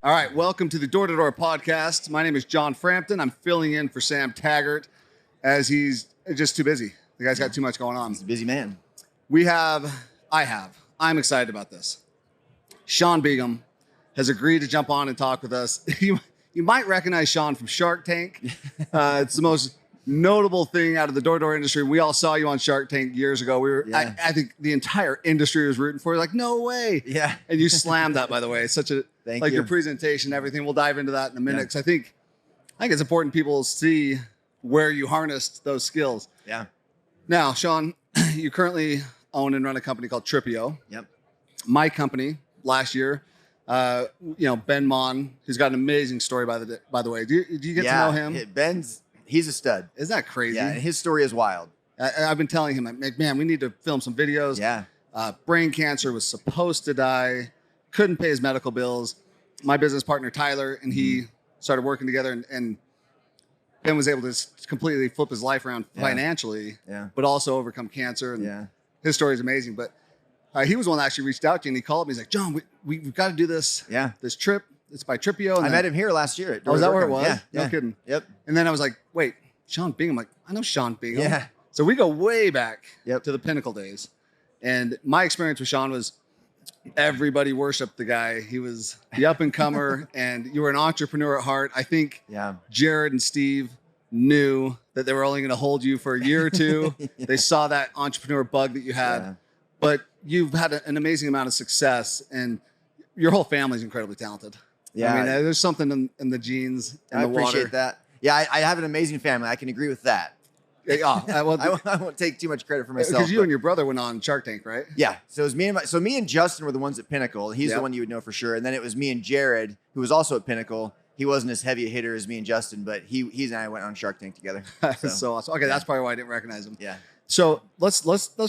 All right, welcome to the Door to Door podcast. My name is John Frampton. I'm filling in for Sam Taggart as he's just too busy. The guy's got too much going on. He's a busy man. I'm excited about this. Sean Bingham has agreed to jump on and talk with us. You might recognize Sean from Shark Tank. It's the most notable thing out of the door-to-door industry. We all saw you on Shark Tank years ago. I think the entire industry was rooting for you. Like, no way. Yeah. And you slammed that, by the way. It's such a Thank you. your presentation, everything. We'll dive into that in a minute. Because I think it's important people see where you harnessed those skills. Yeah. Now, Sean, you currently own and run a company called Tripio. Yep. My company last year, Ben Mon, who's got an amazing story by the way. Do you get to know him? He's a stud. Isn't that crazy? Yeah, and his story is wild. I've been telling him, like, man, we need to film some videos. Yeah. Brain cancer, was supposed to die, couldn't pay his medical bills. My business partner, Tyler, and he started working together, and Ben was able to completely flip his life around financially, but also overcome cancer. And his story is amazing. But he was the one that actually reached out to you, and he called me. He's like, John, we've got to do this. Yeah. This trip. It's by Tripio. And I met him here last year. Was that where it was? Yeah. No kidding. Yep. And then I was like, wait, Sean Bingham. Like, I know Sean Bingham. Yeah. So we go way back to the Pinnacle days. And my experience with Sean was everybody worshiped the guy. He was the up and comer, and you were an entrepreneur at heart. I think Jared and Steve knew that they were only going to hold you for a year or two. They saw that entrepreneur bug that you had, but you've had an amazing amount of success, and your whole family is incredibly talented. Yeah. I mean, there's something in the genes, in the water. I appreciate that. Yeah, I have an amazing family. I can agree with that. I won't take too much credit for myself. Because you and your brother went on Shark Tank, right? Yeah. So it was me and Justin were the ones at Pinnacle. He's the one you would know for sure. And then it was me and Jared, who was also at Pinnacle. He wasn't as heavy a hitter as me and Justin, but he and I went on Shark Tank together. So awesome. Okay, that's probably why I didn't recognize him. Yeah. So let's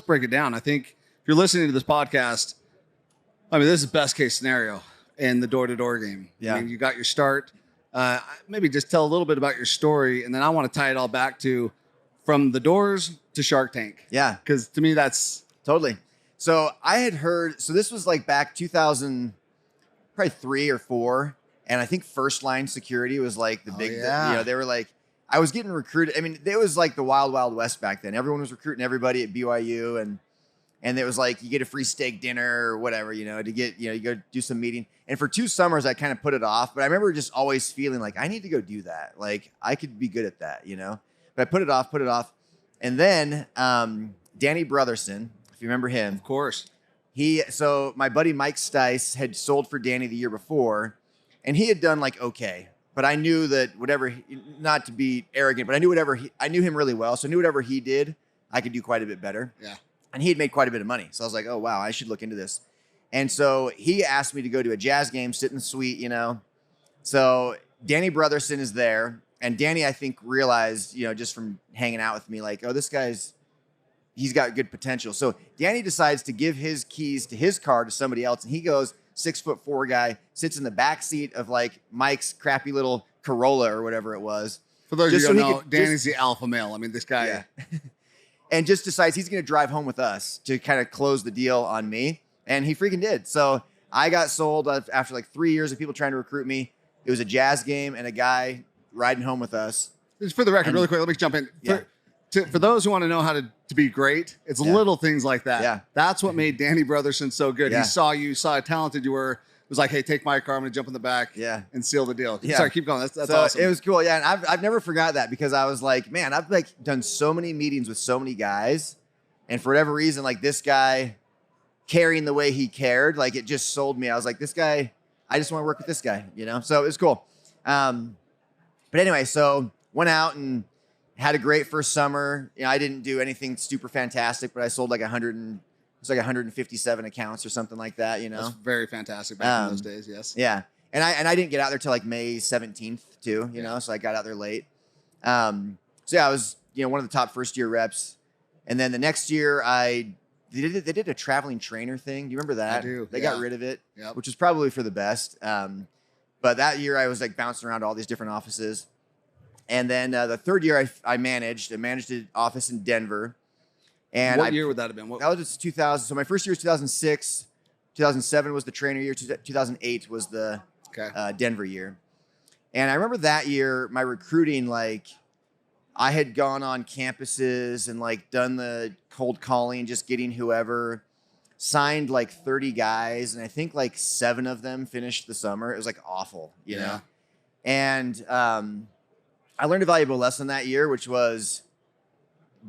break it down. I think if you're listening to this podcast, I mean, this is best case scenario in the door-to-door game. Yeah. I mean, you got your start. Maybe just tell a little bit about your story, and then I want to tie it all back to from the doors to Shark Tank. Yeah. Because to me, that's... Totally. So I had heard, so this was like back 2000, probably 3 or 4. And I think First Line Security was like the big, they were like, I was getting recruited. I mean, it was like the wild, wild west back then. Everyone was recruiting everybody at BYU. And it was like, you get a free steak dinner or whatever, to get, you go do some meeting. And for 2 summers, I kind of put it off. But I remember just always feeling like, I need to go do that. Like, I could be good at that, But I put it off. And then Danny Brotherson, if you remember him. Of course. So my buddy Mike Stice had sold for Danny the year before. And he had done like okay. But I knew that not to be arrogant, but I knew him really well. So I knew whatever he did, I could do quite a bit better. Yeah. And he had made quite a bit of money. So I was like, oh, wow, I should look into this. And so he asked me to go to a Jazz game, sit in the suite, So Danny Brotherson is there. And Danny, I think, realized, just from hanging out with me, like, oh, this he's got good potential. So Danny decides to give his keys to his car to somebody else. And he goes, 6'4" guy, sits in the back seat of like Mike's crappy little Corolla or whatever it was. For those of you who don't know, Danny's the alpha male. I mean, this guy. Yeah. And just decides he's going to drive home with us to kind of close the deal on me. And he freaking did. So I got sold after like 3 years of people trying to recruit me. It was a Jazz game and a guy riding home with us. Just for the record, really quick, let me jump in. For those who want to know how to be great, it's little things like that. Yeah. That's what made Danny Brotherson so good. Yeah. He saw how talented you were. It was like, hey, take my car. I'm going to jump in the back and seal the deal. Yeah. Sorry, keep going. That's so awesome. It was cool. Yeah. And I've never forgot that because I was like, man, I've like done so many meetings with so many guys. And for whatever reason, like this guy caring the way he cared, like it just sold me. I was like, this guy, I just want to work with this guy, So it was cool. But anyway, so went out and had a great first summer. I didn't do anything super fantastic, but I sold like 157 accounts or something like that, That's very fantastic back in those days, yes. Yeah. And I didn't get out there till like May 17th too, so I got out there late. So yeah, I was, one of the top first year reps. And then the next year they did a traveling trainer thing. Do you remember that? I do. They got rid of it, which was probably for the best. But that year I was like bouncing around to all these different offices. And then the third year I managed an office in Denver. And what year would that have been? That was just 2000. So my first year was 2006. 2007 was the trainer year. 2008 was the Denver year. And I remember that year, my recruiting, like I had gone on campuses and like done the cold calling, just getting whoever, signed like 30 guys. And I think like 7 of them finished the summer. It was like awful, you know? And I learned a valuable lesson that year, which was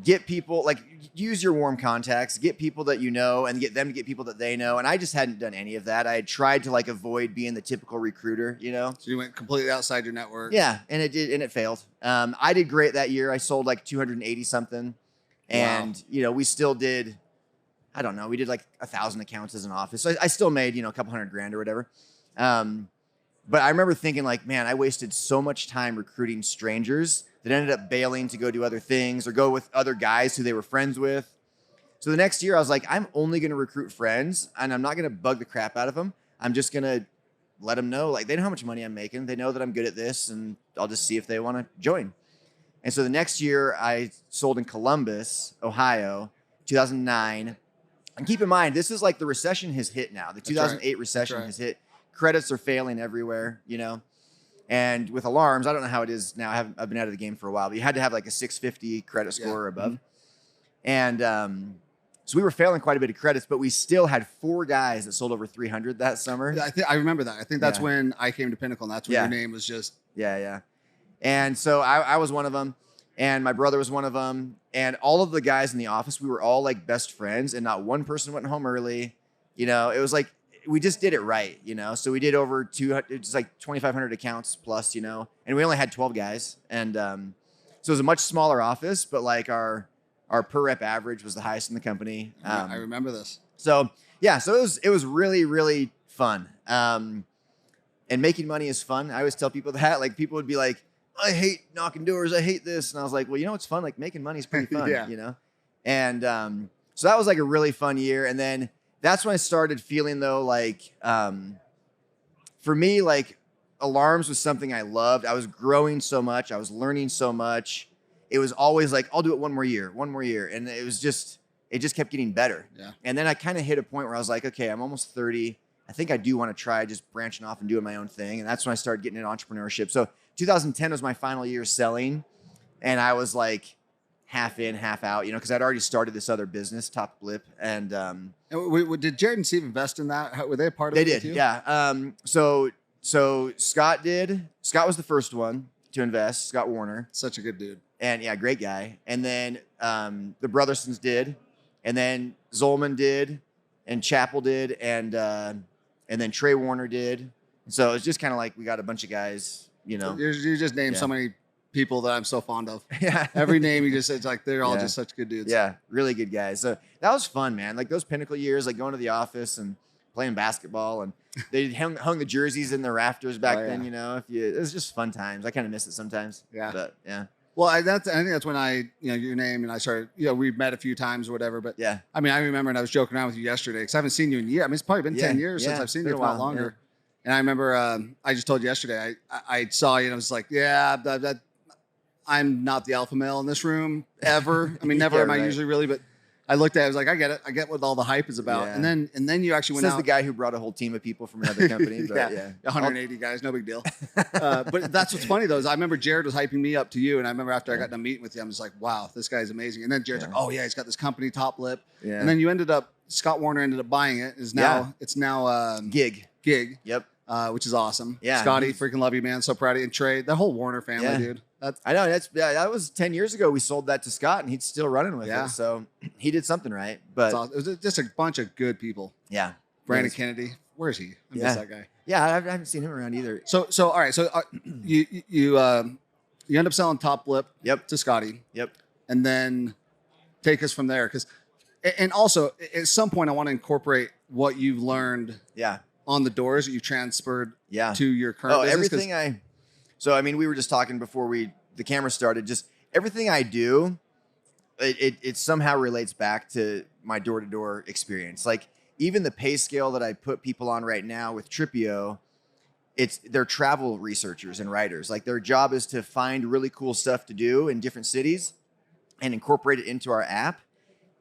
get people, like use your warm contacts, get people that you know and get them to get people that they know. And I just hadn't done any of that. I had tried to like avoid being the typical recruiter, you know? So you went completely outside your network. Yeah. And it failed. I did great that year. I sold like 280 something. And, you know, we still did, I don't know, we did like 1,000 accounts as an office. So I still made, you know, a couple $100,000 or whatever. But I remember thinking like, man, I wasted so much time recruiting strangers that ended up bailing to go do other things or go with other guys who they were friends with. So the next year I was like, I'm only going to recruit friends and I'm not going to bug the crap out of them. I'm just going to let them know, like they know how much money I'm making. They know that I'm good at this and I'll just see if they want to join. And so the next year I sold in Columbus, Ohio, 2009. And keep in mind, this is like the recession has hit now. The 2008 recession has hit. Credits are failing everywhere, you know? And with alarms, I don't know how it is now. I've been out of the game for a while, but you had to have like a 650 credit score or above. And so we were failing quite a bit of credits, but we still had 4 guys that sold over 300 that summer. I remember that. I think that's when I came to Pinnacle, and that's when your name was just... Yeah. And so I was one of them, and my brother was one of them, and all of the guys in the office, we were all like best friends, and not one person went home early. You know, it was like, we just did it right, you know? So we did over 200, it's like 2,500 accounts plus, you know, and we only had 12 guys. And so it was a much smaller office, but like our per rep average was the highest in the company. I remember this. So yeah, so it was really, really fun. And making money is fun. I always tell people that, like people would be like, I hate knocking doors. I hate this. And I was like, well, you know, what's fun? Like making money is pretty fun, you know? And so that was like a really fun year. And then that's when I started feeling though, like, for me, like alarms was something I loved. I was growing so much. I was learning so much. It was always like, I'll do it one more year. And it just kept getting better. Yeah. And then I kind of hit a point where I was like, okay, I'm almost 30. I think I do want to try just branching off and doing my own thing. And that's when I started getting into entrepreneurship. So 2010 was my final year selling. And I was like half in, half out, you know, because I'd already started this other business, Top Blip. And did Jared and Steve invest in that? Were they a part of it? They did, yeah. So Scott did. Scott was the first one to invest, Scott Warner. Such a good dude. And yeah, great guy. And then the Brothersons did. And then Zolman did. And Chappell did. And then Trey Warner did. And so it's just kind of like we got a bunch of guys, you know. You just named so many people that I'm so fond of. Yeah. Every name you just said, it's like they're all just such good dudes. Yeah, really good guys. So that was fun, man. Like those Pinnacle years, like going to the office and playing basketball, and they hung the jerseys in the rafters back then. You know, it was just fun times. I kind of miss it sometimes. Yeah, but yeah. Well, I think that's when your name and I started. You know, we've met a few times or whatever. But yeah, I mean, I remember, and I was joking around with you yesterday because I haven't seen you in a year. I mean, it's probably been 10 years since I've seen you, if not longer. Yeah. And I remember, I just told you yesterday, I saw you and I was like, I'm not the alpha male in this room ever. I mean, never am I usually really, but I looked at it, I was like, I get it. I get what all the hype is about. Yeah. And then you actually went out. Says the guy who brought a whole team of people from another company. But 180 guys, no big deal. But that's what's funny though, is I remember Jared was hyping me up to you. And I remember after I got done meeting with you, I was like, wow, this guy's amazing. And then Jared's like, oh yeah, he's got this company, Top Blip. Yeah. And then Scott Warner ended up buying it. It's now Gig. Yep. Which is awesome. Yeah. Scotty, freaking love you, man. So proud of you. And Trey, the whole Warner family, dude. I know that was 10 years ago. We sold that to Scott, and he's still running with it. So he did something right. But awesome. It was just a bunch of good people. Yeah, Brandon Kennedy, where is he? I miss that guy. Yeah, I haven't seen him around either. So all right. So you end up selling Top Blip. To Scotty. Yep. And then take us from there, and also at some point I want to incorporate what you've learned. Yeah. On the doors that you transferred. To your current business. Everything So, I mean, we were just talking before the camera started, just everything I do, it somehow relates back to my door-to-door experience. Like even the pay scale that I put people on right now with Tripio, they're travel researchers and writers. Like their job is to find really cool stuff to do in different cities and incorporate it into our app.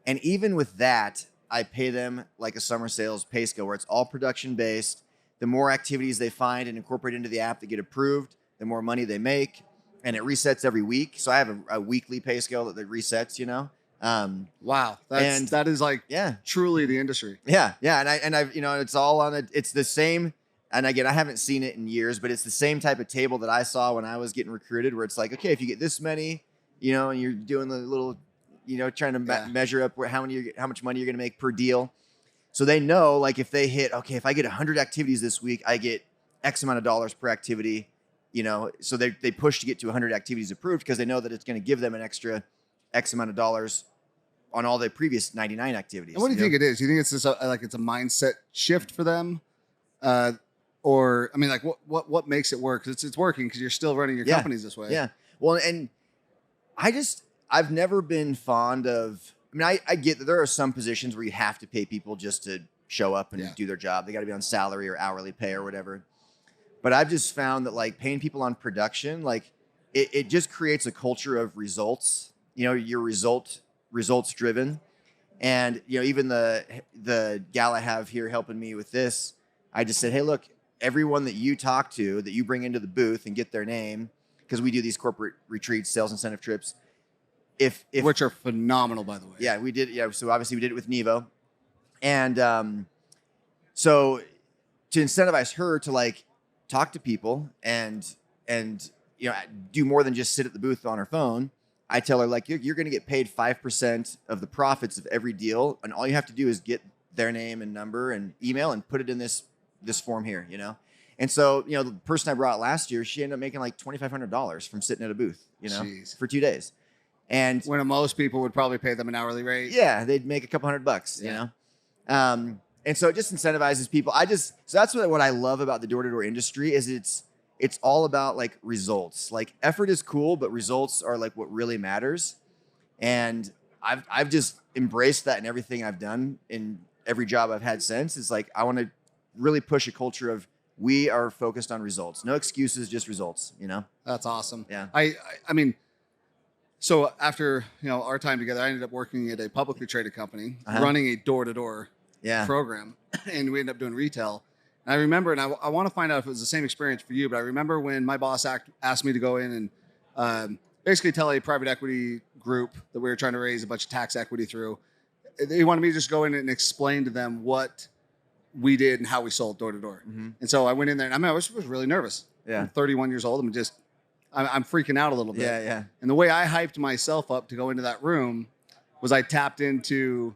And even with that, I pay them like a summer sales pay scale where it's all production based. the more activities they find and incorporate into the app that get approved, the more money they make. And it resets every week. So I have a weekly pay scale that resets, you know? Wow. That is like truly the industry. Yeah. Yeah. And I've, you know, it's all on it's the same. And again, I haven't seen it in years, but it's the same type of table that I saw when I was getting recruited, where it's like, okay, if you get this many, you know, and you're doing the little, you know, trying to measure up how much money you're going to make per deal. So they know, like, if they hit, okay, if I get 100 activities this week, I get X amount of dollars per activity, you know, so they push to get to 100 activities approved because they know that it's going to give them an extra X amount of dollars on all the previous 99 activities. And what do you think it is? Do you think it's just like it's a mindset shift for them? Or, I mean, like, what makes it work? Because it's working because you're still running your companies this way. Yeah. Well, and I've never been fond of, I mean, I get that there are some positions where you have to pay people just to show up and do their job. They got to be on salary or hourly pay or whatever. But I've just found that, like, paying people on production, like, it just creates a culture of results. You know, you're results driven. And, you know, even the gal I have here helping me with this, I just said, hey, look, everyone that you talk to, that you bring into the booth and get their name, because we do these corporate retreats, sales incentive trips. Which are phenomenal, by the way. Yeah, we did. Yeah, so obviously we did it with Nevo. And so to incentivize her to, like, talk to people and you know, do more than just sit at the booth on her phone, I tell her, like, you're going to get paid 5% of the profits of every deal, and all you have to do is get their name and number and email and put it in this form here, you know? And so, you know, the person I brought last year, she ended up making like $2,500 from sitting at a booth, you know, for 2 days. And when most people would probably pay them an hourly rate. Yeah, they'd make a couple $100, you know? And so it just incentivizes people. So that's what I love about the door-to-door industry is it's all about, like, results. Like, effort is cool, but results are, like, what really matters. And I've just embraced that in everything I've done in every job I've had since. It's like, I want to really push a culture of we are focused on results. No excuses, just results, you know? That's awesome. Yeah. I mean, so after, you know, our time together, I ended up working at a publicly traded company, running a door-to-door program, and we ended up doing retail. And I remember, and I want to find out if it was the same experience for you, but I remember when my boss asked me to go in and basically tell a private equity group that we were trying to raise a bunch of tax equity through. They wanted me to just go in and explain to them what we did and how we sold door to door. And so I went in there, and I was really nervous. Yeah. I'm 31 years old. I'm freaking out a little bit. Yeah. And the way I hyped myself up to go into that room was I tapped into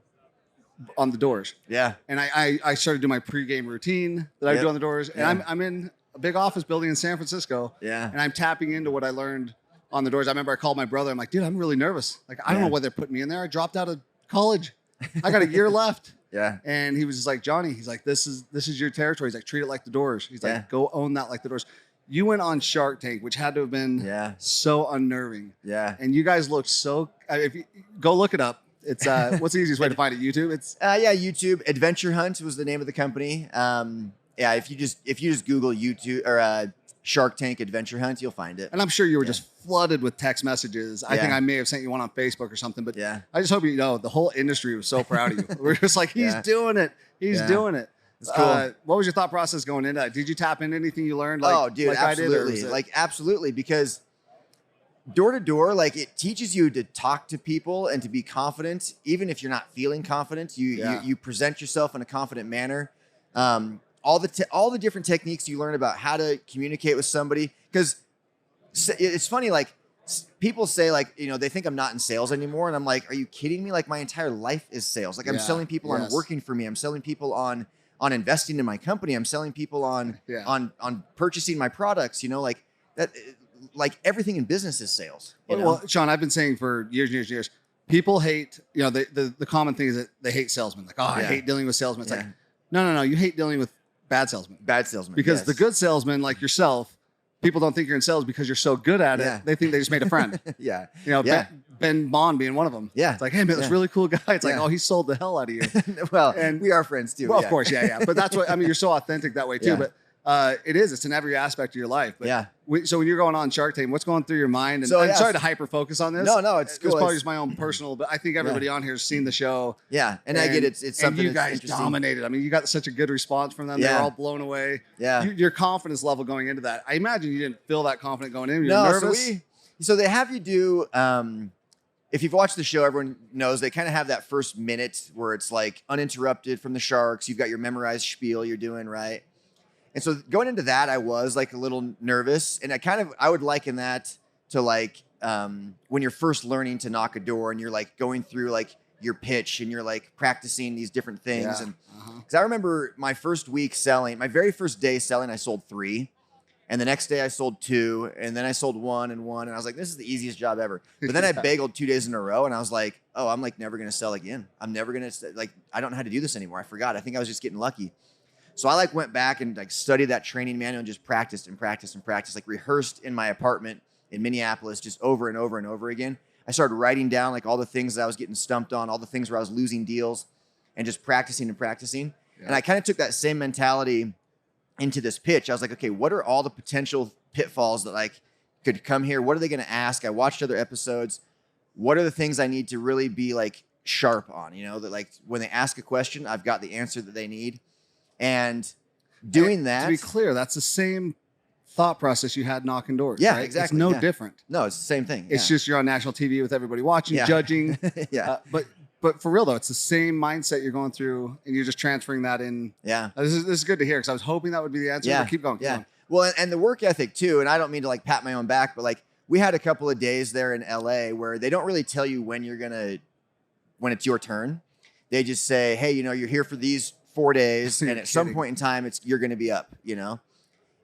on the doors. Yeah. And I started doing my pregame routine that I do on the doors. And I'm in a big office building in San Francisco. Yeah. And I'm tapping into what I learned on the doors. I remember I called my brother. I'm like, dude, I'm really nervous. Like, I don't know why they're putting me in there. I dropped out of college. I got a year left. Yeah. And he was just like, Johnny, he's like, this is your territory. He's like, treat it like the doors. He's like, go own that like the doors. You went on Shark Tank, which had to have been so unnerving. Yeah. And you guys looked so, if you go look it up. It's what's the easiest way to find it? YouTube? It's YouTube. Adventure Hunt was the name of the company. If you just Google YouTube or Shark Tank Adventure Hunt, you'll find it. And I'm sure you were just flooded with text messages. I think I may have sent you one on Facebook or something, but I just hope you know the whole industry was so proud of you. We're just like, he's doing it. He's doing it. It's cool. What was your thought process going into that? Did you tap into anything you learned? Absolutely. Absolutely. Because door to door, like, it teaches you to talk to people and to be confident, even if you're not feeling confident. You present yourself in a confident manner. All the different techniques you learn about how to communicate with somebody. Because it's funny, like, people say, like, you know, they think I'm not in sales anymore, and I'm like, are you kidding me? Like, my entire life is sales. Like, I'm selling people on working for me. I'm selling people on investing in my company. I'm selling people on purchasing my products. You know, like that. Like, everything in business is sales. Well, Sean, I've been saying for years and years and years, people hate, you know, the common thing is that they hate salesmen. Like, I hate dealing with salesmen. It's like, no. You hate dealing with bad salesmen. Bad salesmen. Because the good salesmen, like yourself, people don't think you're in sales because you're so good at it. They think they just made a friend. You know, Ben Bond being one of them. Yeah. It's like, hey, man, this really cool guy. It's like, oh, he sold the hell out of you. Well, and we are friends too. Well, of course. Yeah. But that's what, I mean, you're so authentic that way too. But It is. It's in every aspect of your life. But yeah. So when you're going on Shark Tank, what's going through your mind? And I'm sorry to hyper focus on this. No, it's cool. It's probably just my own personal, but I think everybody on here has seen the show. Yeah, and I get it's something. And you guys dominated. I mean, you got such a good response from them. They're all blown away. Yeah, your confidence level going into that. I imagine you didn't feel that confident going in. You're nervous. So they have you do. If you've watched the show, everyone knows they kind of have that first minute where it's like uninterrupted from the sharks. You've got your memorized spiel you're doing, right? And so going into that, I was like a little nervous. And I would liken that to like when you're first learning to knock a door and you're like going through like your pitch and you're like practicing these different things. And because I remember my first week selling, my very first day selling, I sold 3. And the next day I sold 2, and then I sold 1 and 1. And I was like, this is the easiest job ever. But then I bageled 2 days in a row, and I was like, oh, I'm like never going to sell again. I'm never going to, like, I don't know how to do this anymore. I forgot. I think I was just getting lucky. So I like went back and like studied that training manual and just practiced, like rehearsed in my apartment in Minneapolis just over and over and over again. I started writing down like all the things that I was getting stumped on, all the things where I was losing deals, and just practicing. Yeah. And I kind of took that same mentality into this pitch. I was like, okay, what are all the potential pitfalls that like could come here? What are they going to ask? I watched other episodes. What are the things I need to really be like sharp on? You know, that like when they ask a question, I've got the answer that they need. And doing that. To be clear, that's the same thought process you had knocking doors. Yeah, right? exactly. It's no different. No, it's the same thing. It's just you're on national TV with everybody watching, judging. But for real though, it's the same mindset you're going through, and you're just transferring that in. Yeah, this is good to hear because I was hoping that would be the answer. Yeah, but keep going. Keep going. Well, and the work ethic too. And I don't mean to like pat my own back, but like we had a couple of days there in LA where they don't really tell you when it's your turn. They just say, hey, you know, you're here for these 4 days, and at some point in time, you're going to be up. You know,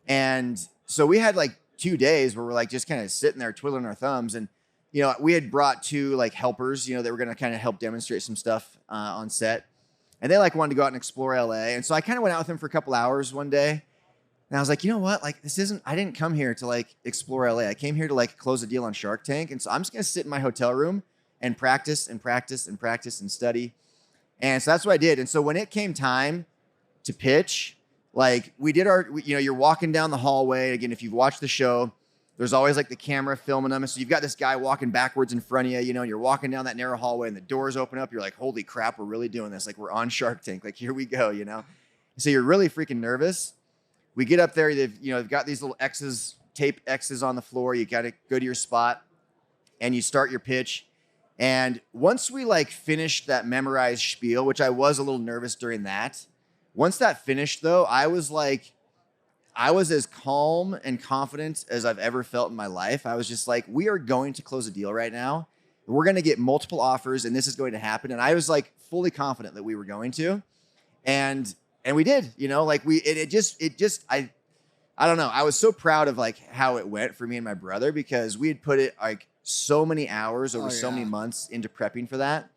and so we had like 2 days where we're like just kind of sitting there twiddling our thumbs. And you know, we had brought 2 like helpers, you know, that were going to kind of help demonstrate some stuff on set. And they like wanted to go out and explore LA. And so I kind of went out with them for a couple hours one day. And I was like, you know what? Like, I didn't come here to like explore LA. I came here to like close a deal on Shark Tank. And so I'm just going to sit in my hotel room and practice and study. And so that's what I did. And so when it came time to pitch, like we did you're walking down the hallway. Again, if you've watched the show, there's always like the camera filming them. And so you've got this guy walking backwards in front of you, you know, and you're walking down that narrow hallway and the doors open up. You're like, holy crap, we're really doing this. Like we're on Shark Tank. Like, here we go, you know? So you're really freaking nervous. We get up there, they've got these little tape X's on the floor. You got to go to your spot and you start your pitch. And once we like finished that memorized spiel, which I was a little nervous during that, once that finished though, I was as calm and confident as I've ever felt in my life. I was just like, we are going to close a deal right now. We're going to get multiple offers and this is going to happen. And I was like fully confident that we were going to. And we did, you know, like I don't know. I was so proud of like how it went for me and my brother because we had put it like so many hours over so many months into prepping for that.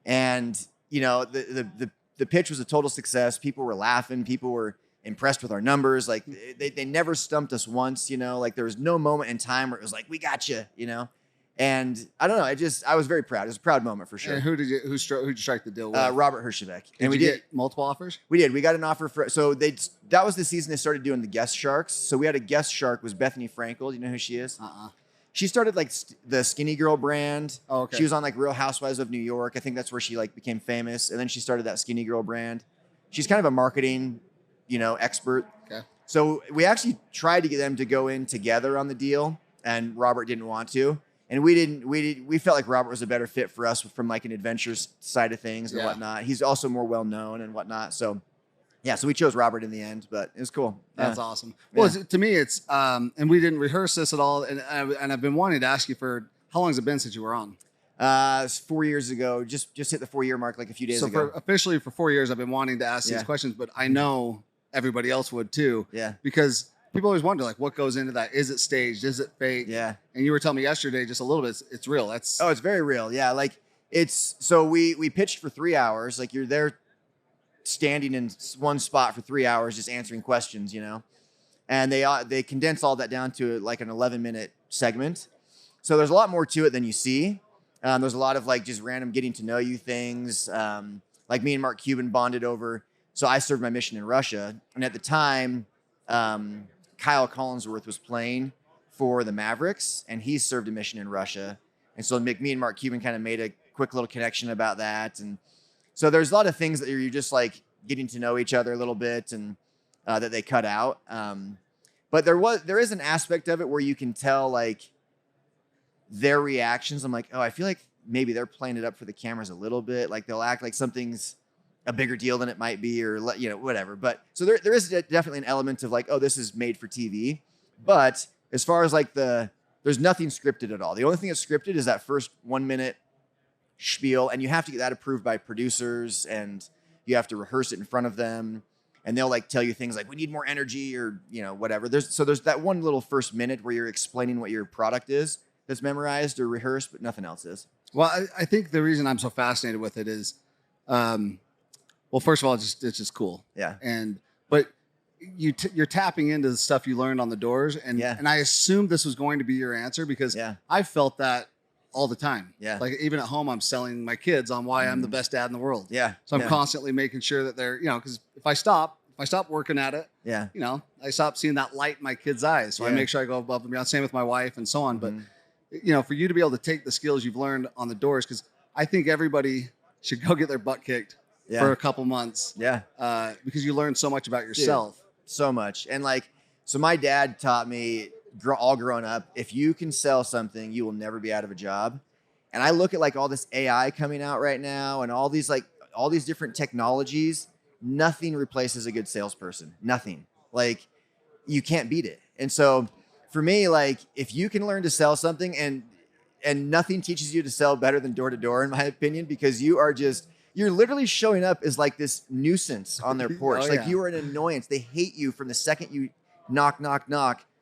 And, you know, the pitch was a total success. People were laughing. People were impressed with our numbers. Like they never stumped us once, you know, like there was no moment in time where it was like, we got you know? And I don't know. I was very proud. It was a proud moment for sure. And who'd you strike the deal with? Robert Herjavec. And we did multiple offers? We did. We got an offer that was the season they started doing the guest sharks. So we had a guest shark was Bethany Frankel. Do you know who she is? She started like the Skinny Girl brand. Oh, okay. She was on like Real Housewives of New York. I think that's where she like became famous. And then she started that Skinny Girl brand. She's kind of a marketing, you know, expert. Okay. So we actually tried to get them to go in together on the deal, and Robert didn't want to. And we felt like Robert was a better fit for us from like an adventures side of things and whatnot. He's also more well known and whatnot. So yeah, so we chose Robert in the end, but it was cool. That's awesome. Well, to me, it's and we didn't rehearse this at all. And I've been wanting to ask you for how long has it been since you were on? It's 4 years ago. Just hit the 4 year mark like a few days ago. So officially for 4 years, I've been wanting to ask these questions, but I know everybody else would too. Yeah. Because people always wonder like what goes into that. Is it staged? Is it fake? Yeah. And you were telling me yesterday just a little bit. It's real. It's very real. Yeah. Like we pitched for 3 hours. Like you're there standing in one spot for 3 hours, just answering questions, you know, and they condense all that down to like an 11-minute segment. So there's a lot more to it than you see. There's a lot of like just random getting to know you things. Like me and Mark Cuban bonded over. So I served my mission in Russia. And at the time, Kyle Collinsworth was playing for the Mavericks, and he served a mission in Russia. And so me and Mark Cuban kind of made a quick little connection about that. And so there's a lot of things that you're just like getting to know each other a little bit, and that they cut out. But there is an aspect of it where you can tell like their reactions. I'm like, oh, I feel like maybe they're playing it up for the cameras a little bit. Like they'll act like something's a bigger deal than it might be, or whatever. But so there is definitely an element of like, oh, this is made for TV. But as far as like there's nothing scripted at all. The only thing that's scripted is that first 1 minute spiel, and you have to get that approved by producers, and you have to rehearse it in front of them, and they'll like tell you things like, we need more energy, or whatever. There's that one little first minute where you're explaining what your product is that's memorized or rehearsed, but nothing else is. Well, I think the reason I'm so fascinated with it is, well, first of all, it's just cool. Yeah. But you're tapping into the stuff you learned on the doors, and I assumed this was going to be your answer, because I felt that all the time. Yeah. Like even at home, I'm selling my kids on why I'm the best dad in the world. Yeah. So I'm constantly making sure that they're, because if I stop working at it, I stop seeing that light in my kids' eyes. So I make sure I go above and beyond. Same with my wife and so on. But for you to be able to take the skills you've learned on the doors, because I think everybody should go get their butt kicked for a couple months. Yeah. Because you learn so much about yourself. Dude, so much. And so my dad taught me all growing up, if you can sell something, you will never be out of a job. And I look at like all this AI coming out right now, and all these different technologies, nothing replaces a good salesperson. Nothing. Like you can't beat it. And so for me, like if you can learn to sell something, and nothing teaches you to sell better than door to door, in my opinion, because you're literally showing up as like this nuisance on their porch. Like you are an annoyance. They hate you from the second you knock.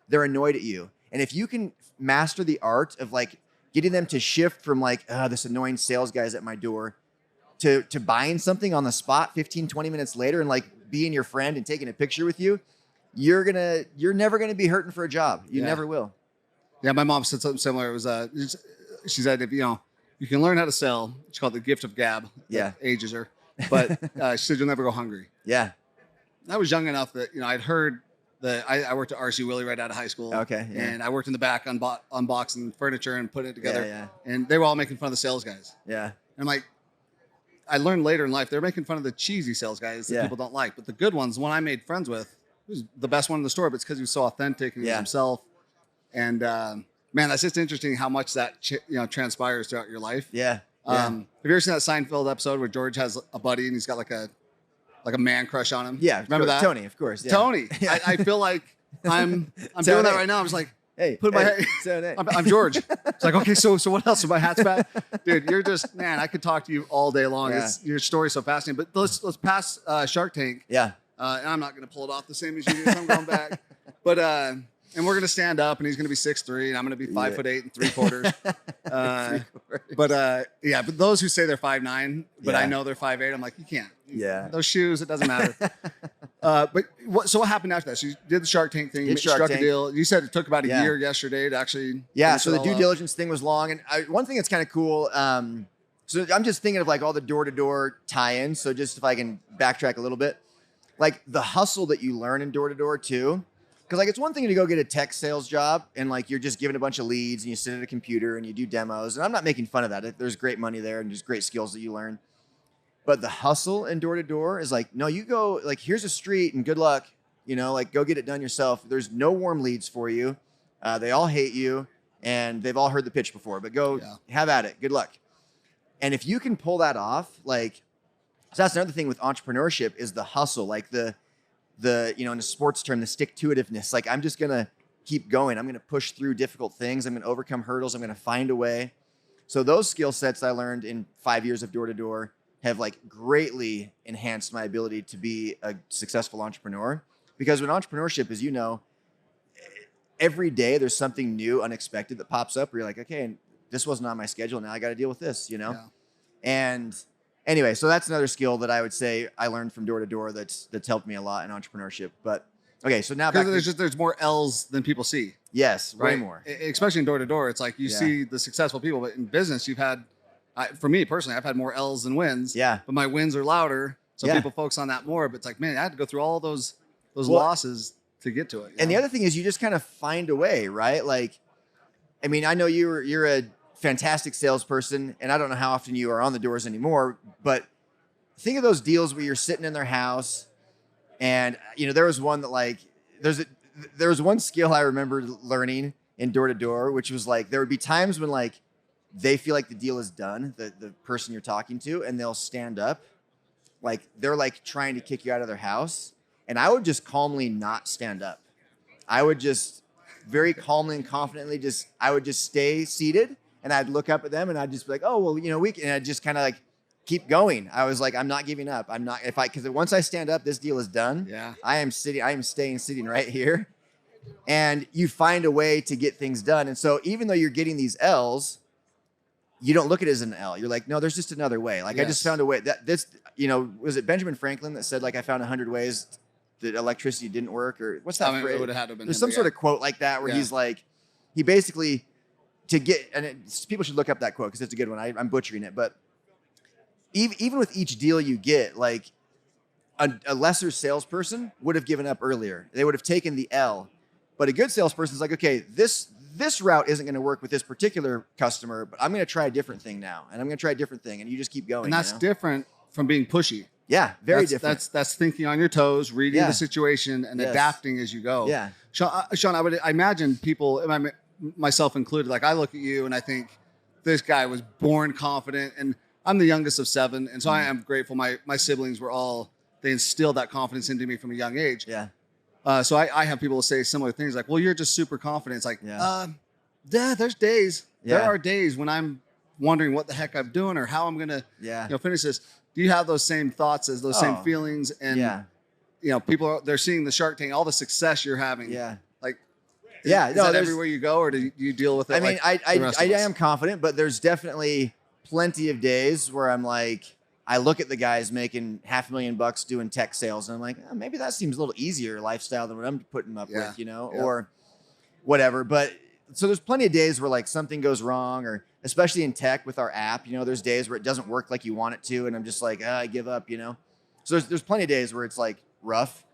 They're annoyed at you. And if you can master the art of like getting them to shift from like, this annoying sales guy's at my door, to buying something on the spot 15, 20 minutes later, and like being your friend and taking a picture with you, you're never going to be hurting for a job. You never will. Yeah. My mom said something similar. It was, she said, if you can learn how to sell, it's called the gift of gab. Yeah. Ages her. But she said, you'll never go hungry. Yeah. I was young enough that, I'd heard that I worked at RC Willey right out of high school. Okay. Yeah. And I worked in the back unboxing furniture and putting it together. Yeah. And they were all making fun of the sales guys. Yeah. And I'm like, I learned later in life, they're making fun of the cheesy sales guys that people don't like. But the good ones, the one I made friends with, was the best one in the store, but it's because he was so authentic and he was himself. And man, that's just interesting how much that transpires throughout your life. Yeah. Have you ever seen that Seinfeld episode where George has a buddy and he's got like a man crush on him? Yeah. Remember that? Tony, of course. Yeah. Tony. Yeah. I feel like I'm doing that right now. I'm just like, hey, put my head. I'm George. It's like, okay, so what else? So my hat's back. Dude, you're just, man, I could talk to you all day long. Yeah. Your story's so fascinating. But let's pass Shark Tank. Yeah. And I'm not going to pull it off the same as you do, so I'm going back. But and we're going to stand up, and he's going to be 6'3", and I'm going to be 5'8" and 3/4. But those who say they're 5'9", but I know they're 5'8", I'm like, you can't. Yeah. Those shoes, it doesn't matter. So what happened after that? So you did the Shark Tank thing, you struck a deal. You said it took about a year yesterday to actually. Yeah. So the due diligence thing was long, and one thing that's kind of cool. So I'm just thinking of like all the door-to-door tie-ins. So just if I can backtrack a little bit, like the hustle that you learn in door-to-door too. Because like it's one thing to go get a tech sales job and like you're just given a bunch of leads and you sit at a computer and you do demos. And I'm not making fun of that. There's great money there and there's great skills that you learn. But the hustle in door-to-door is like, no, you go like, here's a street and good luck. Like go get it done yourself. There's no warm leads for you. They all hate you and they've all heard the pitch before, but go have at it. Good luck. And if you can pull that off, like, so that's another thing with entrepreneurship is the hustle, like the in a sports term, the stick-to-itiveness. Like I'm just going to keep going. I'm going to push through difficult things. I'm going to overcome hurdles. I'm going to find a way. So those skill sets I learned in 5 years of door-to-door have like greatly enhanced my ability to be a successful entrepreneur. Because with entrepreneurship, as you know, every day there's something new, unexpected that pops up where you're like, okay, this wasn't on my schedule. Now I got to deal with this, Yeah. And anyway, so that's another skill that I would say I learned from door to door that's helped me a lot in entrepreneurship. But okay, so now back there's more L's than people see. Yes, right? Way more. Especially in door to door, it's like you see the successful people, but in business, you've had, for me personally, I've had more L's than wins. Yeah, but my wins are louder, so people focus on that more. But it's like, man, I had to go through all those losses. to get to it. And the other thing is you just kind of find a way, right? Like, I mean, I know you're a fantastic salesperson, and I don't know how often you are on the doors anymore, but think of those deals where you're sitting in their house, and there was one that like there was one skill I remember learning in door to door, which was like there would be times when like they feel like the deal is done, the person you're talking to, and they'll stand up, like they're like trying to kick you out of their house, and I would just calmly not stand up. I would just very calmly and confidently I would just stay seated, and I'd look up at them, and I'd just be like, oh well, we can, and I'd just kind of like keep going. I was like, I'm not giving up. I'm not, because once I stand up, this deal is done. Yeah. I am sitting right here. And you find a way to get things done. And so even though you're getting these L's, you don't look at it as an L. You're like, no, there's just another way. Like, I just found a way was it Benjamin Franklin that said like, I found 100 ways that electricity didn't work, or what's that phrase? It would have had to have been There's some sort of quote like that where he's like, he basically people should look up that quote because it's a good one. I'm butchering it, but even with each deal you get, like a lesser salesperson would have given up earlier. They would have taken the L. But a good salesperson is like, okay, this route isn't going to work with this particular customer, but I'm going to try a different thing now, and I'm going to try a different thing, and you just keep going. And that's different from being pushy. Yeah, very different. That's thinking on your toes, reading the situation, and adapting as you go. Yeah, Sean, I imagine people, myself included, like I look at you and I think this guy was born confident, and I'm the youngest of 7, and so I am grateful. My siblings were they instilled that confidence into me from a young age. Yeah. So I have people say similar things like, well, you're just super confident. It's like, there's days. Yeah. There are days when I'm wondering what the heck I'm doing or how I'm going to finish this. Do you have those same thoughts, as those same feelings? And, people, they're seeing the Shark Tank, all the success you're having. Yeah. Like, is that everywhere you go, or do you deal with it? I mean, I am confident, but there's definitely plenty of days where I'm like, I look at the guys making $500,000 doing tech sales, and I'm like, maybe that seems a little easier lifestyle than what I'm putting up with, or whatever. But so there's plenty of days where like something goes wrong, or especially in tech with our app, there's days where it doesn't work like you want it to, and I'm just like, I give up, So there's plenty of days where it's like rough,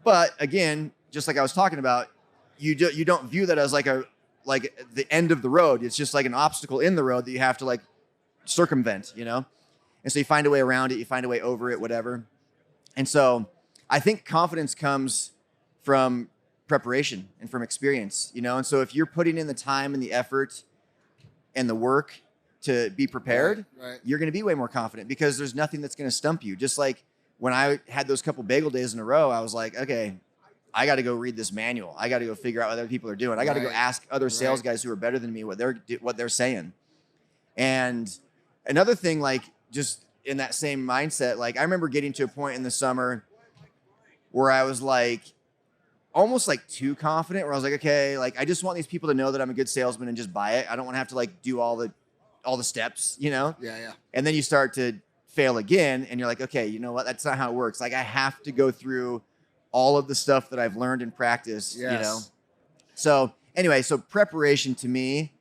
but again, just like I was talking about, you don't view that as like the end of the road. It's just like an obstacle in the road that you have to like circumvent, And so you find a way around it, you find a way over it, whatever. And so I think confidence comes from preparation and from experience, And so if you're putting in the time and the effort and the work to be prepared, you're going to be way more confident because there's nothing that's going to stump you. Just like when I had those couple bagel days in a row, I was like, okay, I got to go read this manual. I got to go figure out what other people are doing. I got to go ask other sales guys who are better than me what they're saying. And another thing, like, just in that same mindset, like I remember getting to a point in the summer where I was like almost like too confident, where I was like, okay, like I just want these people to know that I'm a good salesman and just buy it. I don't want to have to like do all the steps, Yeah. And then you start to fail again, and you're like, okay, you know what? That's not how it works. Like I have to go through all of the stuff that I've learned and practiced, So anyway, so preparation to me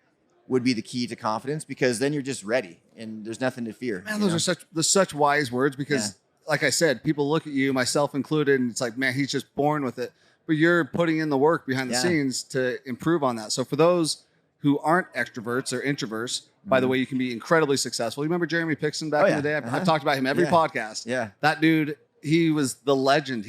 would be the key to confidence, because then you're just ready and there's nothing to fear. Man, those are such wise words, because like I said, people look at you, myself included, and it's like, man, he's just born with it. But you're putting in the work behind the scenes to improve on that. So for those who aren't extroverts or introverts, by the way, you can be incredibly successful. You remember Jeremy Pixon back in the day? I've talked about him every podcast. Yeah. That dude, he was the legend.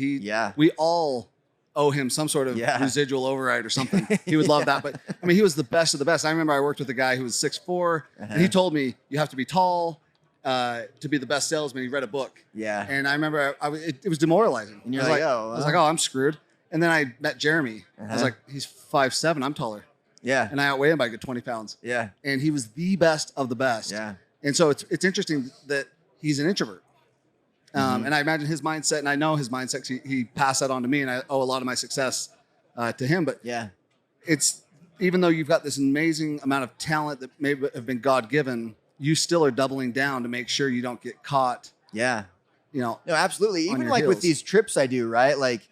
We all owe him some sort of residual override or something. He would love that. But I mean, he was the best of the best. I remember I worked with a guy who was 6'4", and he told me you have to be tall to be the best salesman. He read a book. Yeah. And I remember it was demoralizing. And you're I was like, oh, I'm screwed. And then I met Jeremy. I was like, he's 5'7", I'm taller. Yeah. And I outweigh him by a good 20 pounds. Yeah. And he was the best of the best. Yeah. And so it's interesting that he's an introvert. And I imagine his mindset, and I know his mindset, 'cause he passed that on to me, and I owe a lot of my success to him. But it's, even though you've got this amazing amount of talent that may have been God-given, you still are doubling down to make sure you don't get caught. Yeah. No, absolutely. Even like with these trips I do, right? Like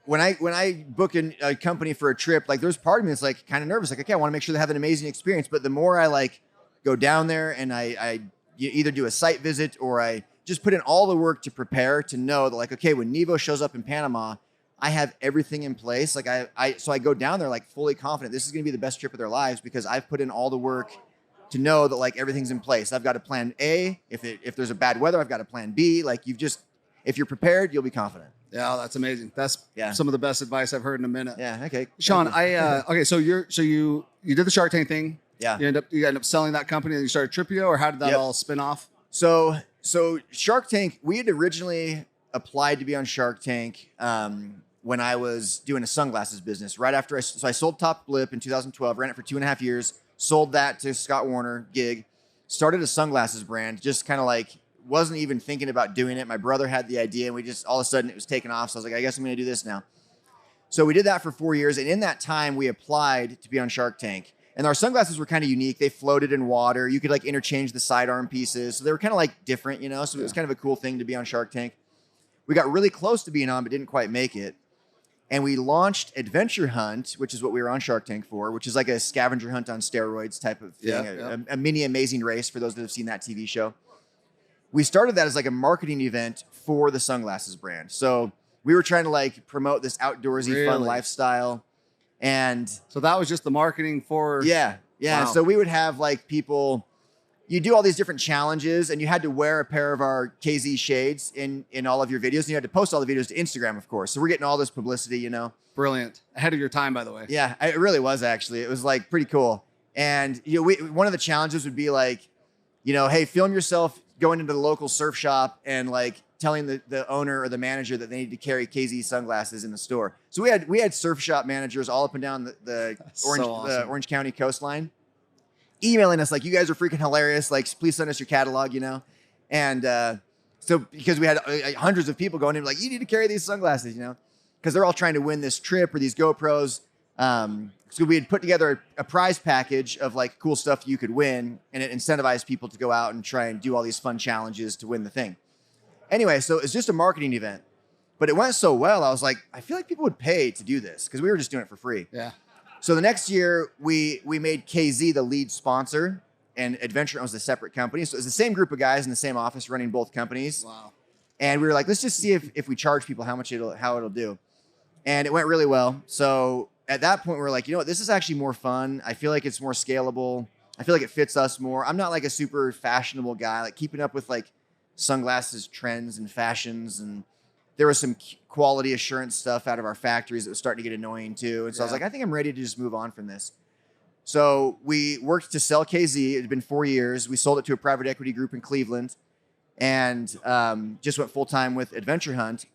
when I book a company for a trip, like there's part of me that's like kind of nervous. Like, okay, I want to make sure they have an amazing experience. But the more I like go down there and I either do a site visit or I just put in all the work to prepare to know that, like, okay, when Nevo shows up in Panama, I have everything in place. Like so I go down there like fully confident this is going to be the best trip of their lives because I've put in all the work to know that like everything's in place. I've got a plan A. If there's a bad weather, I've got a plan B. Like if you're prepared, you'll be confident. Yeah, that's amazing. That's some of the best advice I've heard in a minute. Yeah. Okay. Sean, okay. So you did the Shark Tank thing. Yeah. You ended up selling that company and you started Tripio, or how did that all spin off? So Shark Tank, we had originally applied to be on Shark Tank when I was doing a sunglasses business. Right after I sold Top Blip in 2012, ran it for 2.5 years, sold that to Scott Warner gig, started a sunglasses brand, just kind of like wasn't even thinking about doing it. My brother had the idea and we just, all of a sudden it was taken off. So I was like, I guess I'm going to do this now. So we did that for 4 years. And in that time we applied to be on Shark Tank. And our sunglasses were kind of unique. They floated in water. You could like interchange the sidearm pieces. So they were kind of like different, you know? So it was kind of a cool thing to be on Shark Tank. We got really close to being on, but didn't quite make it. And we launched Adventure Hunt, which is what we were on Shark Tank for, which is like a scavenger hunt on steroids type of thing. A mini Amazing Race for those that have seen that TV show. We started that as like a marketing event for the sunglasses brand. So we were trying to like promote this outdoorsy fun lifestyle. And so that was just the marketing for. Yeah. Wow. So we would have like people, you do all these different challenges and you had to wear a pair of our KZ shades in all of your videos. And you had to post all the videos to Instagram, of course. So we're getting all this publicity, you know. Brilliant. Ahead of your time, by the way. Yeah, it really was actually. It was like pretty cool. And you know, one of the challenges would be like, you know, hey, film yourself going into the local surf shop and like telling the owner or the manager that they need to carry KZ sunglasses in the store. So we had surf shop managers all up and down the Orange County coastline emailing us like, you guys are freaking hilarious. Like, please send us your catalog, you know? And so because we had hundreds of people going in like, you need to carry these sunglasses, you know? Because they're all trying to win this trip or these GoPros. So we had put together a prize package of like cool stuff you could win, and it incentivized people to go out and try and do all these fun challenges to win the thing. Anyway, so it's just a marketing event, but it went so well. I was like, I feel like people would pay to do this because we were just doing it for free. Yeah. So the next year we made KZ the lead sponsor, and Adventure was a separate company. So it was the same group of guys in the same office running both companies. Wow. And we were like, let's just see if we charge people how it'll do. And it went really well. So at that point, we were like, you know what, this is actually more fun. I feel like it's more scalable. I feel like it fits us more. I'm not like a super fashionable guy, like keeping up with like sunglasses trends and fashions. And there was some quality assurance stuff out of our factories that was starting to get annoying too. And so I was like, I think I'm ready to just move on from this. So we worked to sell KZ. It had been 4 years. We sold it to a private equity group in Cleveland and just went full-time with Adventure Hunt.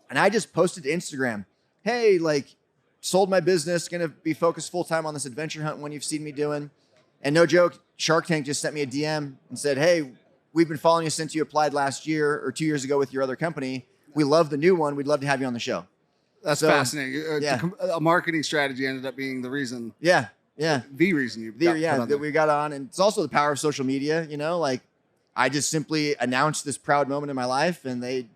And I just posted to Instagram, hey, like, sold my business, going to be focused full-time on this Adventure Hunt one you've seen me doing. And no joke, Shark Tank just sent me a DM and said, hey, we've been following you since you applied last year or 2 years ago with your other company. We love the new one. We'd love to have you on the show. That's fascinating. A marketing strategy ended up being the reason. Yeah. The reason you that we got on. And it's also the power of social media, you know, like I just simply announced this proud moment in my life and we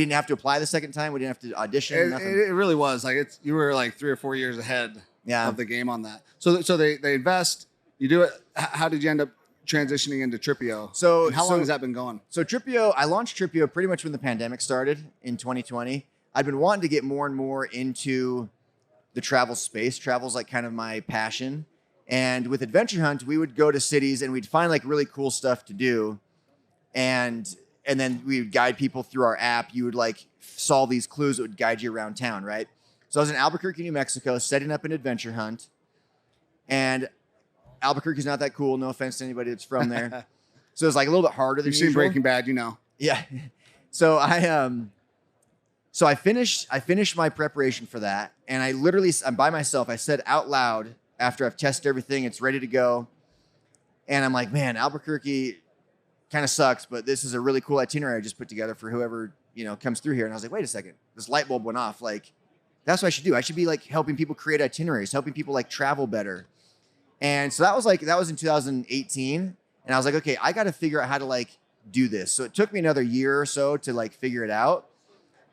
didn't have to apply the second time. We didn't have to audition. Nothing. It really was like you were like 3 or 4 years ahead of the game on that. So they invest. You do it. How did you end up transitioning into Tripio? So how long has that been going? So Tripio, I launched Tripio pretty much when the pandemic started in 2020. I'd been wanting to get more and more into the travel space. Travel's like kind of my passion. And with Adventure Hunt, we would go to cities and we'd find like really cool stuff to do. And then we would guide people through our app. You would like solve these clues that would guide you around town, right? So I was in Albuquerque, New Mexico, setting up an Adventure Hunt. And Albuquerque's not that cool. No offense to anybody that's from there. So it's like a little bit harder than usual. You've seen Breaking Bad, you know. Yeah. So I finished my preparation for that. And I'm by myself. I said out loud after I've tested everything, it's ready to go. And I'm like, man, Albuquerque kind of sucks, but this is a really cool itinerary I just put together for whoever, you know, comes through here. And I was like, wait a second, this light bulb went off. Like, that's what I should do. I should be like helping people create itineraries, helping people like travel better. And so that was in 2018. And I was like, okay, I got to figure out how to like do this. So it took me another year or so to like figure it out.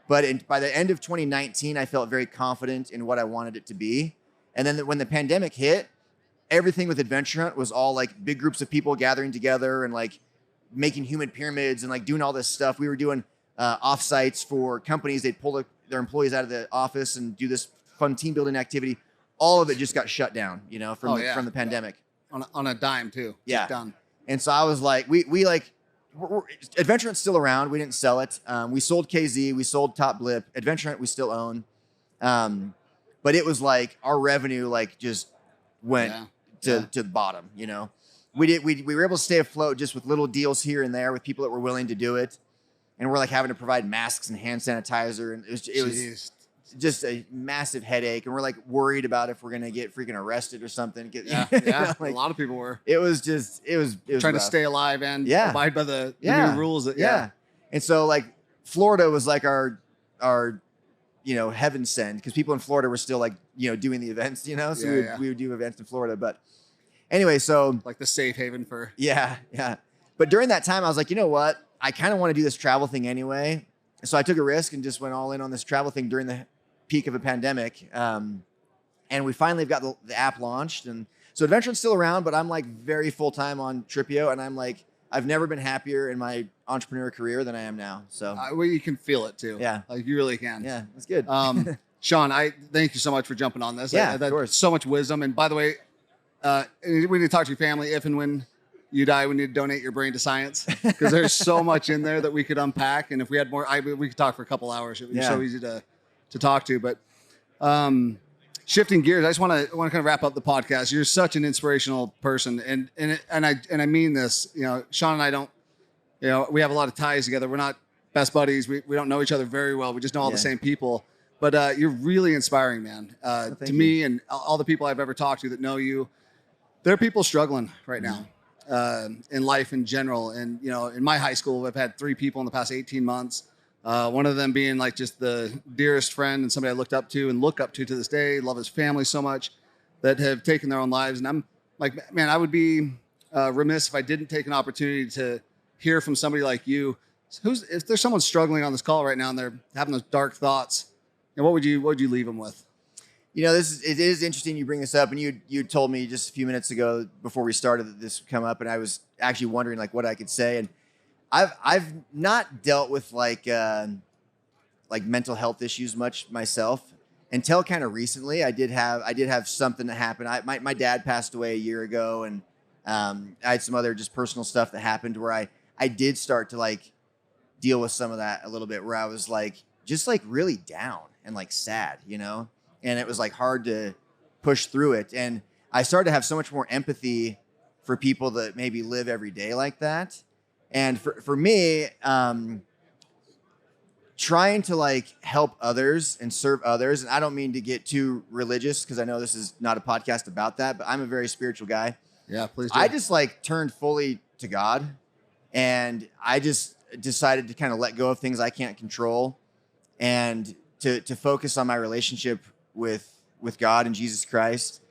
But by the end of 2019, I felt very confident in what I wanted it to be. And then when the pandemic hit, everything with Adventure Hunt was all like big groups of people gathering together and like making human pyramids and like doing all this stuff. We were doing offsites for companies. They'd pull their employees out of the office and do this fun team building activity. All of it just got shut down, from the pandemic. On a dime too. Yeah. Done. And so I was like, Adventure Hunt's still around. We didn't sell it. We sold KZ. We sold Top Blip. Adventure Hunt we still own. But it was like our revenue just went to the bottom. We were able to stay afloat just with little deals here and there with people that were willing to do it, and we're like having to provide masks and hand sanitizer, and it was just a massive headache, and we're like worried about if we're gonna get freaking arrested or something. A lot of people were. It was trying to stay alive and abide by the new rules. And so like Florida was like our heaven send, because people in Florida were still doing the events, so we would do events in Florida. But anyway, so like the safe haven for But during that time, I was like, you know what? I kind of want to do this travel thing anyway. So I took a risk and just went all in on this travel thing during the peak of a pandemic. And we finally got the app launched. And so Adventure Hunt's still around, but I'm like very full-time on Tripio. And I'm like, I've never been happier in my entrepreneur career than I am now. So well, you can feel it too. Yeah. Like you really can. Yeah, that's good. Sean, I thank you so much for jumping on this. Yeah, of course. So much wisdom. And by the way, we need to talk to your family if and when you die. We need to donate your brain to science, because there's so much in there that we could unpack. And if we had more, we could talk for a couple hours. It would be so easy to talk to. But shifting gears, I just want to kind of wrap up the podcast. You're such an inspirational person, and I mean this. Sean and I don't. We have a lot of ties together. We're not best buddies. We don't know each other very well. We just know all the same people. But you're really inspiring, man. To me and all the people I've ever talked to that know you. There are people struggling right now in life in general. And, in my high school, I've had 3 people in the past 18 months. One of them being like just the dearest friend and somebody I looked up to and look up to this day, love his family so much, that have taken their own lives. And I'm like, man, I would be remiss if I didn't take an opportunity to hear from somebody like you. If there's someone struggling on this call right now and they're having those dark thoughts, what would you leave them with? It is interesting you bring this up, and you told me just a few minutes ago before we started that this would come up, and I was actually wondering what I could say. And I've not dealt with like mental health issues much myself until kind of recently. I did have something that happened. My dad passed away a year ago, and I had some other just personal stuff that happened where I did start to deal with some of that a little bit, where I was just really down and sad, and it was hard to push through it. And I started to have so much more empathy for people that maybe live every day like that. And for me, trying to help others and serve others. And I don't mean to get too religious, because I know this is not a podcast about that, but I'm a very spiritual guy. Yeah, please do. I just turned fully to God, and I just decided to kind of let go of things I can't control, and to focus on my relationship with God and Jesus Christ,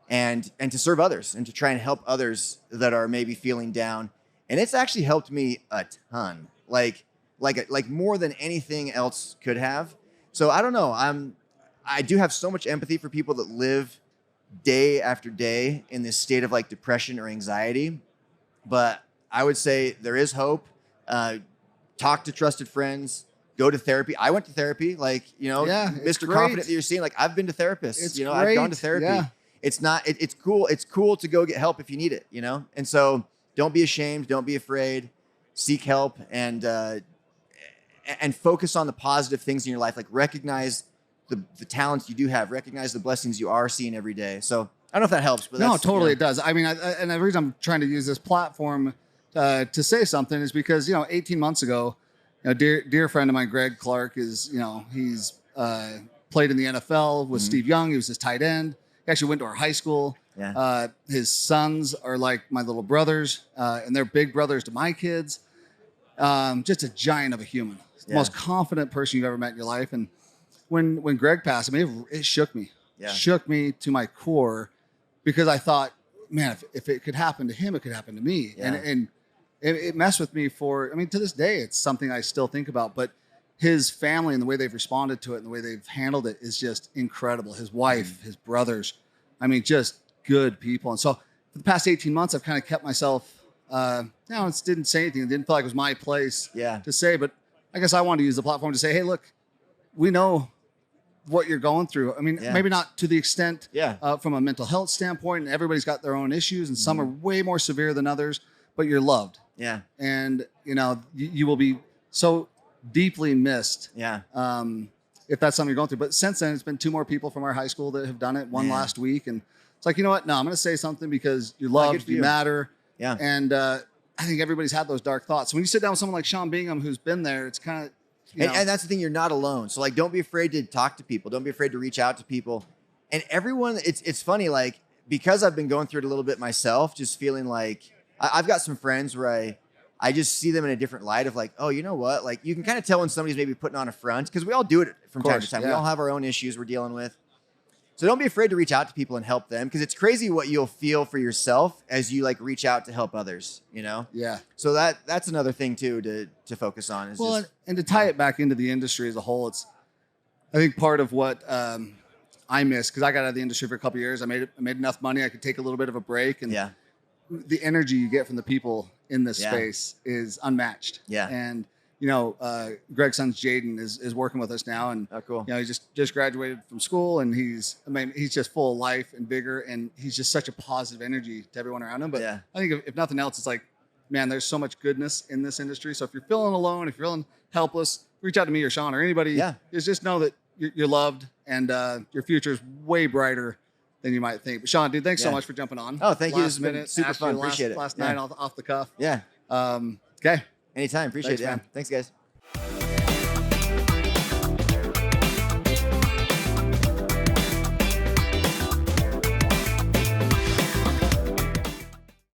and to serve others and to try and help others that are maybe feeling down. And it's actually helped me a ton, like more than anything else could have. So I don't know. I do have so much empathy for people that live day after day in this state of depression or anxiety. But I would say there is hope. Talk to trusted friends. Go to therapy. I went to therapy, Mr. Confident that you're seeing. I've been to therapists. I've gone to therapy. Yeah. It's not. It's cool. It's cool to go get help if you need it. And so don't be ashamed. Don't be afraid. Seek help and focus on the positive things in your life. Recognize the talents you do have. Recognize the blessings you are seeing every day. So I don't know if that helps, but no, totally it does. I mean, and the reason I'm trying to use this platform to say something is because 18 months ago. Dear friend of mine, Greg Clark, is, he's played in the NFL with Steve Young. He was his tight end. He actually went to our high school. Yeah. His sons are like my little brothers, and they're big brothers to my kids. Just a giant of a human. The most confident person you've ever met in your life. And when Greg passed, it shook me. Yeah. Shook me to my core, because I thought, man, if it could happen to him, it could happen to me. Yeah. And it messed with me to this day, it's something I still think about. But his family and the way they've responded to it and the way they've handled it is just incredible. His wife, his brothers, just good people. And so for the past 18 months, I've kind of kept myself, didn't say anything. It didn't feel like it was my place to say. But I guess I wanted to use the platform to say, hey, look, we know what you're going through. I mean, maybe not to the extent from a mental health standpoint, and everybody's got their own issues, and some are way more severe than others, but you're loved. Yeah. And, you know, you will be so deeply missed. Yeah. If that's something you're going through. But since then, it's been 2 more people from our high school that have done it, one last week. And it's like, you know what? No, I'm going to say something because you're loved, you matter. Yeah. And I think everybody's had those dark thoughts. When you sit down with someone like Sean Bingham, who's been there, it's kind of, and that's the thing, you're not alone. So like, don't be afraid to talk to people. Don't be afraid to reach out to people. And everyone, it's funny, like, because I've been going through it a little bit myself, just feeling like I've got some friends where I just see them in a different light of like, oh, you know what? Like, you can kind of tell when somebody's maybe putting on a front, because we all do it from time to time. We all have our own issues we're dealing with. So don't be afraid to reach out to people and help them, because it's crazy what you'll feel for yourself as you like reach out to help others, you know? Yeah. So that's another thing too to focus on. Is and to tie it back into the industry as a whole, it's, I think part of what I miss, because I got out of the industry for a couple of years. I made enough money. I could take a little bit of a break, and the energy you get from the people in this space is unmatched. Yeah. And, you know, Greg's son Jaden is working with us now, and cool. You know, he just graduated from school, and he's just full of life and vigor, and he's just such a positive energy to everyone around him. But I think if nothing else, it's like, man, there's so much goodness in this industry. So if you're feeling alone, if you're feeling helpless, reach out to me or Sean or anybody. Yeah. Just know that you're loved, and your future is way brighter than you might think. But Sean, dude, thanks so much for jumping on. Oh, thank you. This has been super fun. Appreciate it. Last night off the cuff. Yeah. Okay. Anytime. Appreciate it. Yeah. Man. Thanks, guys.